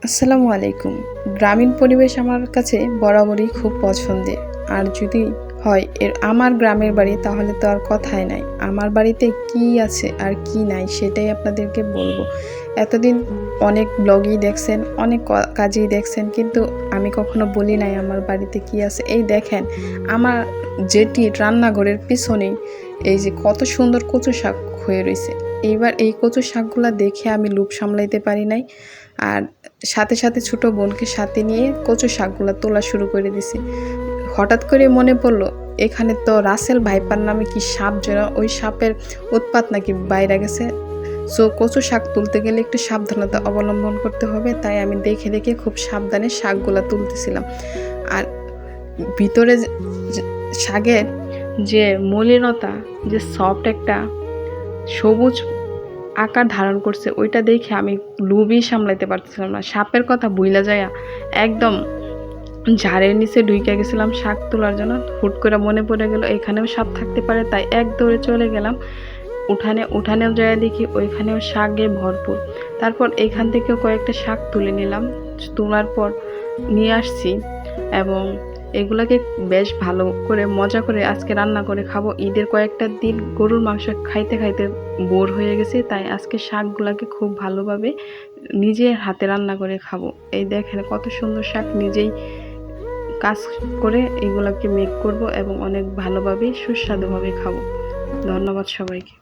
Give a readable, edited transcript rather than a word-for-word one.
আসসালামু আলাইকুম। গ্রামীণ পরিবেশ আমার কাছে বরাবরই খুব পছন্দের। আর যদি হয় আমার গ্রামের বাড়ি তাহলে তো আর কথাই নাই। আমার বাড়িতে কি আছে আর কি নাই সেটাই আপনাদেরকে বলবো। এতদিন অনেক ব্লগই দেখছেন, অনেক কাজেই দেখছেন, কিন্তু আমি কখনো বলি নাই আমার বাড়িতে কি আছে। এই দেখেন, আমার যেটি রান্নাঘরের পিছনেই এই যে কত সুন্দর কচু শাক হয়ে রয়েছে। এইবার এই কচু শাকগুলা দেখে আমি লোভ সামলাইতে পারি নাই। আর সাথে সাথে ছোট বোনকে সাথে নিয়ে কচু শাকগুলো তোলা শুরু করে দিছি। হঠাৎ করে মনে পড়লো এখানে তো রাসেল ভাইপার নামে কি সাপ যেন, ওই সাপের উৎপাত নাকি বাইরে গেছে। সো কচু শাক তুলতে গেলে একটু সাবধানতা অবলম্বন করতে হবে, তাই আমি দেখে দেখে খুব সাবধানে শাকগুলা তুলতেছিলাম। আর ভিতরে শাকের যে মলিনতা, যে সফট একটা সবুজ আকার ধারণ করছে, ওইটা দেখে আমি লোভই সামলাইতে পারতেছিলাম না। সাপের কথা ভুইলা যায়া একদম ঝাড়ের নিচে ঢুইকা গেছিলাম শাক তোলার জন্য। হুট করে মনে পড়ে গেল এখানেও সাপ থাকতে পারে, তাই এক দৌড়ে চলে গেলাম উঠানেও যায় দেখি ওইখানেও শাকে ভরপুর। তারপর এখান থেকেও কয়েকটা শাক তুলে নিলাম। তোলার পর নিয়ে আসছি এবং এগুলাকে বেশ ভালো করে মজা করে আজকে রান্না করে খাবো। ঈদের কয়েকটা দিন গরুর মাংস খাইতে খাইতে বোর হয়ে গেছে, তাই আজকে শাকগুলাকে খুব ভালোভাবে নিজের হাতে রান্না করে খাবো। এই দেখেন কত সুন্দর শাক, নিজেই কাজ করে এগুলাকে মেক করব এবং অনেক ভালোভাবে সুস্বাদুভাবে খাবো। ধন্যবাদ সবাইকে।